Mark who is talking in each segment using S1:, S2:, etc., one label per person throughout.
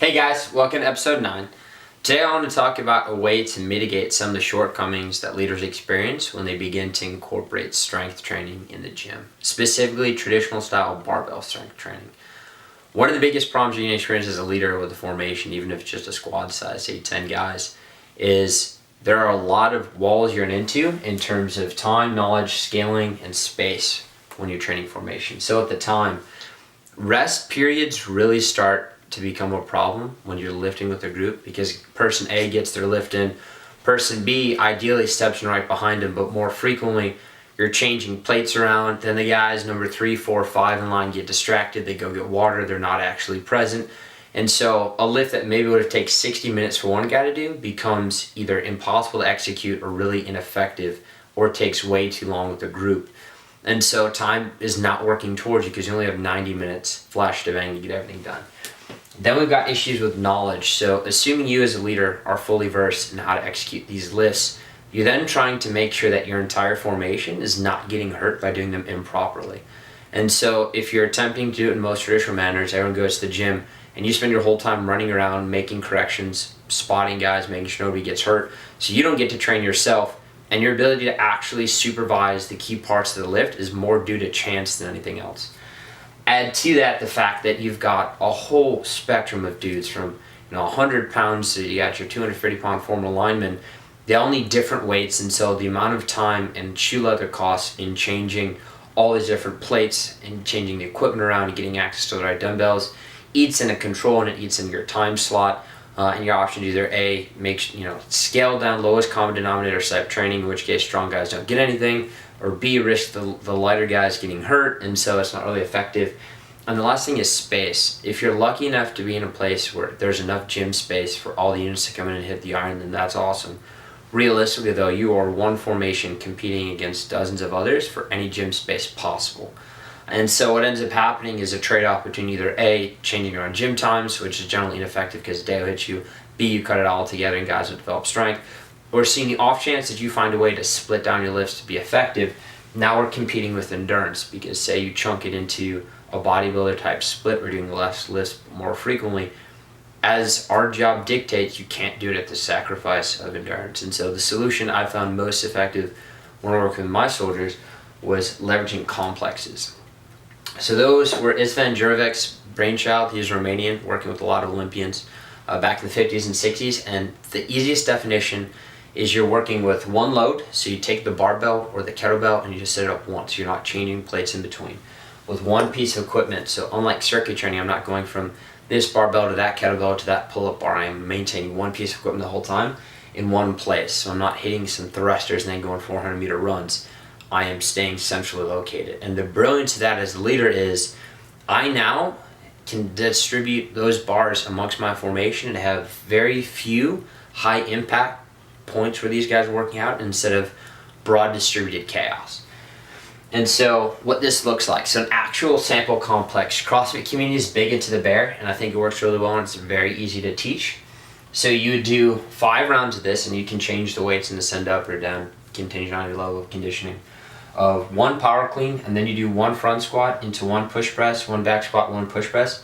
S1: Hey guys, welcome to episode 9. Today I want to talk about a way to mitigate some of the shortcomings that leaders experience when they begin to incorporate strength training in the gym, specifically traditional style barbell strength training. One of the biggest problems you can experience as a leader with a formation, even if it's just a squad size, say 10 guys, is there are a lot of walls you're into in terms of time, knowledge, scaling, and space when you're training formation. So at the time, rest periods really start to become a problem when you're lifting with a group, because person A gets their lift in, person B ideally steps in right behind him, but more frequently you're changing plates around. Then the guys number 3, 4, 5 in line get distracted, they go get water, they're not actually present. And so a lift that maybe would have taken 60 minutes for one guy to do becomes either impossible to execute or really ineffective, or takes way too long with the group. And so time is not working towards you because you only have 90 minutes flash to bang to get everything done. Then we've got issues with knowledge. So assuming you as a leader are fully versed in how to execute these lifts, you're then trying to make sure that your entire formation is not getting hurt by doing them improperly. And so if you're attempting to do it in most traditional manners, everyone goes to the gym and you spend your whole time running around, making corrections, spotting guys, making sure nobody gets hurt, so you don't get to train yourself, and your ability to actually supervise the key parts of the lift is more due to chance than anything else. Add to that the fact that you've got a whole spectrum of dudes from 100 pounds to you got your 250 pound former linemen. They all need different weights, and so the amount of time and shoe leather costs in changing all these different plates and changing the equipment around and getting access to the right dumbbells eats in a control, and it eats in your time slot. And your option is either A, scale down lowest common denominator type training, in which case strong guys don't get anything, or B, risk the lighter guys getting hurt, and so it's not really effective. And the last thing is space. If you're lucky enough to be in a place where there's enough gym space for all the units to come in and hit the iron, then that's awesome. Realistically though, you are one formation competing against dozens of others for any gym space possible. And so what ends up happening is a trade-off between either A, changing your own gym times, which is generally ineffective because the day will hit you, B, you cut it all together and guys will develop strength, or seeing the off chance that you find a way to split down your lifts to be effective. Now we're competing with endurance, because say you chunk it into a bodybuilder type split, we're doing less lifts more frequently. As our job dictates, you can't do it at the sacrifice of endurance. And so the solution I found most effective when working with my soldiers was leveraging complexes. So those were Istvan Jurovic's brainchild. He was Romanian, working with a lot of Olympians back in the 50s and 60s. And the easiest definition is you're working with one load. So you take the barbell or the kettlebell and you just set it up once. You're not changing plates in between. With one piece of equipment. So unlike circuit training, I'm not going from this barbell to that kettlebell to that pull-up bar. I am maintaining one piece of equipment the whole time in one place. So I'm not hitting some thrusters and then going 400-meter runs. I am staying centrally located. And the brilliance of that as a leader is I now can distribute those bars amongst my formation and have very few high impact points where these guys are working out instead of broad distributed chaos. And so what this looks like, so an actual sample complex. CrossFit community is big into the bear, and I think it works really well and it's very easy to teach. So you would do 5 rounds of this, and you can change the weights and the send up or down contingent on your level of conditioning. Of 1 power clean, and then you do 1 front squat into 1 push press, 1 back squat, 1 push press,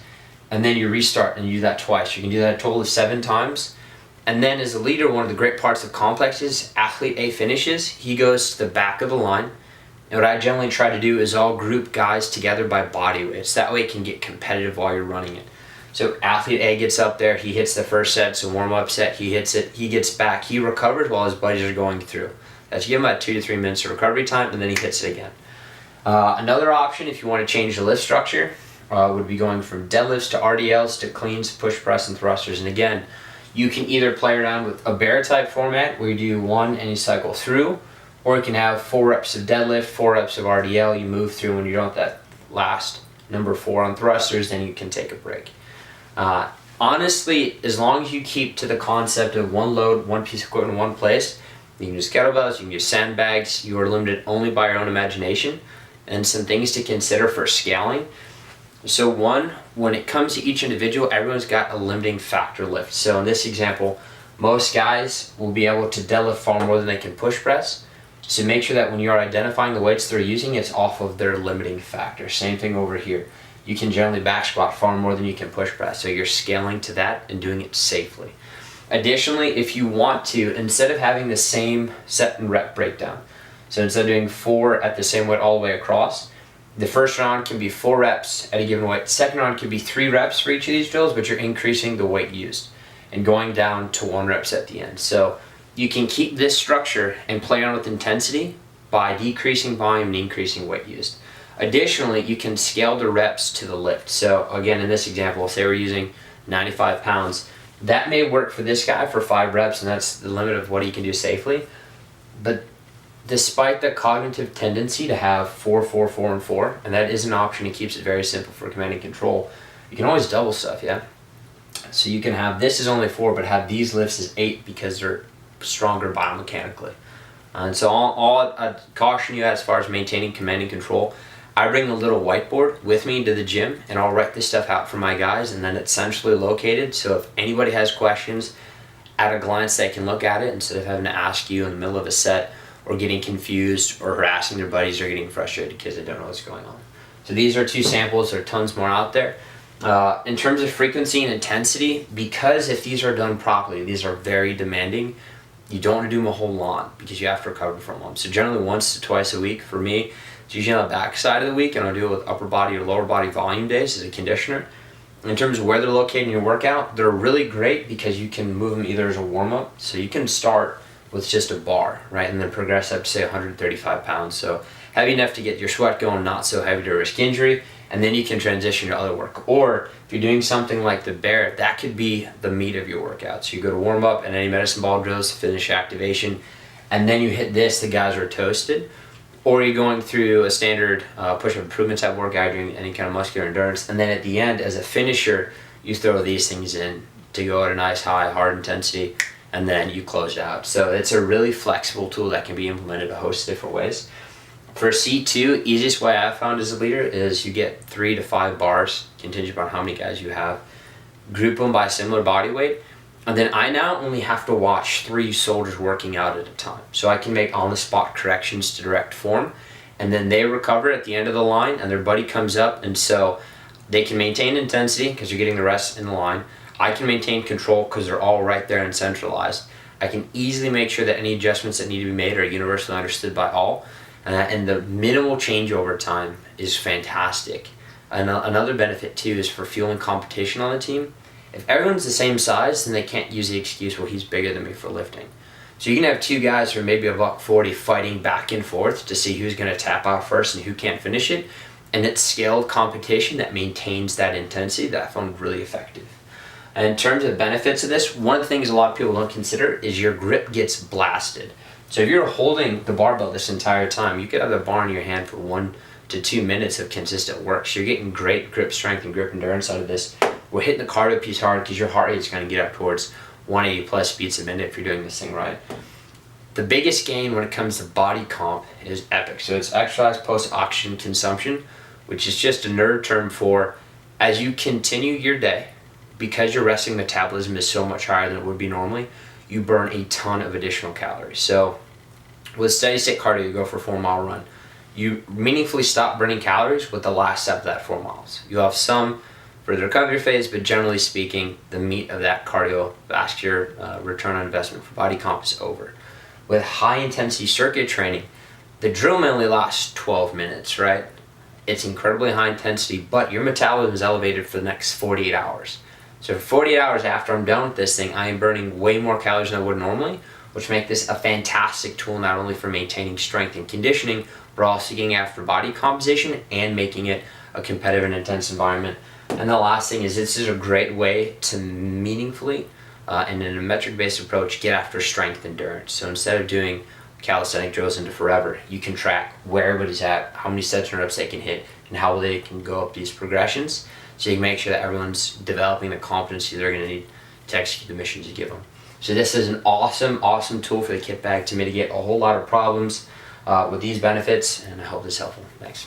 S1: and then you restart and you do that twice. You can do that a total of 7 times. And then as a leader, one of the great parts of complexes, athlete A finishes, he goes to the back of the line. And what I generally try to do is all group guys together by body weights. That way it can get competitive while you're running it. So athlete A gets up there, he hits the first set, so warm up set, he hits it, he gets back, he recovers while his buddies are going through. That's give him about 2 to 3 minutes of recovery time, and then he hits it again. Another option, if you want to change the lift structure, would be going from deadlifts to RDLs to cleans, push press, and thrusters. And again, you can either play around with a bear type format where you do 1 and you cycle through, or you can have 4 reps of deadlift, 4 reps of RDL, you move through. When you don't that last number 4 on thrusters, then you can take a break. Honestly, as long as you keep to the concept of 1 load, 1 piece of equipment in 1 place, you can use kettlebells, you can use sandbags, you are limited only by your own imagination. And some things to consider for scaling. So 1, when it comes to each individual, everyone's got a limiting factor lift. So in this example, most guys will be able to deadlift far more than they can push press. So make sure that when you are identifying the weights they're using, it's off of their limiting factor. Same thing over here. you can generally back squat far more than you can push press. So you're scaling to that and doing it safely. Additionally, if you want to, instead of having the same set and rep breakdown, so instead of doing 4 at the same weight all the way across, the first round can be 4 reps at a given weight. Second round can be 3 reps for each of these drills, but you're increasing the weight used and going down to 1 reps at the end. So you can keep this structure and play on with intensity by decreasing volume and increasing weight used. Additionally, you can scale the reps to the lift. So again, in this example, say we're using 95 pounds. That may work for this guy for 5 reps, and that's the limit of what he can do safely. But despite the cognitive tendency to have 4, 4, 4, and 4, and that is an option, it keeps it very simple for command and control, you can always double stuff, yeah? So you can have, this is only 4, but have these lifts as 8 because they're stronger biomechanically. And so all I'd caution you as far as maintaining command and control, I bring a little whiteboard with me to the gym, and I'll write this stuff out for my guys, and then it's centrally located, so if anybody has questions, at a glance they can look at it instead of having to ask you in the middle of a set, or getting confused, or harassing their buddies, or getting frustrated because they don't know what's going on. So these are 2 samples. There are tons more out there. In terms of frequency and intensity, because if these are done properly, these are very demanding, you don't want to do them a whole lot because you have to recover from them. So generally once to twice a week for me, it's usually on the back side of the week, and I'll do it with upper body or lower body volume days as a conditioner. In terms of where they're located in your workout, they're really great because you can move them either as a warm-up, so you can start with just a bar, right, and then progress up to say 135 pounds. So heavy enough to get your sweat going, not so heavy to risk injury, and then you can transition to other work. Or if you're doing something like the bear, that could be the meat of your workout. So you go to warm up and any medicine ball drills, finish activation, and then you hit this, the guys are toasted. Or you're going through a standard push-up improvement type workout, doing any kind of muscular endurance, and then at the end, as a finisher, you throw these things in to go at a nice high, hard intensity, and then you close it out. So it's a really flexible tool that can be implemented a host of different ways. For C2, easiest way I've found as a leader is you get 3 to 5 bars, contingent upon how many guys you have. Group them by similar body weight, and then I now only have to watch 3 soldiers working out at a time. So I can make on-the-spot corrections to direct form, and then they recover at the end of the line, and their buddy comes up, and so they can maintain intensity because you're getting the rest in the line. I can maintain control because they're all right there and centralized. I can easily make sure that any adjustments that need to be made are universally understood by all. And the minimal change over time is fantastic. And another benefit too is for fueling competition on the team. If everyone's the same size, then they can't use the excuse, well, he's bigger than me for lifting. So you can have 2 guys who are maybe $140 fighting back and forth to see who's going to tap out first and who can't finish it. And it's scaled competition that maintains that intensity that I found really effective. And in terms of benefits of this, one of the things a lot of people don't consider is your grip gets blasted. So if you're holding the barbell this entire time, you could have the bar in your hand for 1 to 2 minutes of consistent work. So you're getting great grip strength and grip endurance out of this. We're hitting the cardio piece hard because your heart rate is going to get up towards 180 plus beats a minute if you're doing this thing right. The biggest gain when it comes to body comp is EPIC. So it's exercise post-oxygen consumption, which is just a nerd term for as you continue your day, because your resting metabolism is so much higher than it would be normally, you burn a ton of additional calories. So with steady state cardio, you go for a 4-mile run. You meaningfully stop burning calories with the last step of that 4 miles. You have some for the recovery phase, but generally speaking, the meat of that cardiovascular return on investment for body comp is over. With high intensity circuit training, the drill may only lasts 12 minutes, right? It's incredibly high intensity, but your metabolism is elevated for the next 48 hours. So for 48 hours after I'm done with this thing, I am burning way more calories than I would normally, which make this a fantastic tool not only for maintaining strength and conditioning, but also getting after body composition and making it a competitive and intense environment. And the last thing is this is a great way to meaningfully and in a metric-based approach get after strength endurance. So instead of doing calisthenic drills into forever, you can track where everybody's at, how many sets and reps they can hit, and how they can go up these progressions. So you can make sure that everyone's developing the competency they're going to need to execute the missions you give them. So this is an awesome, awesome tool for the kit bag to mitigate a whole lot of problems with these benefits, and I hope this is helpful. Thanks.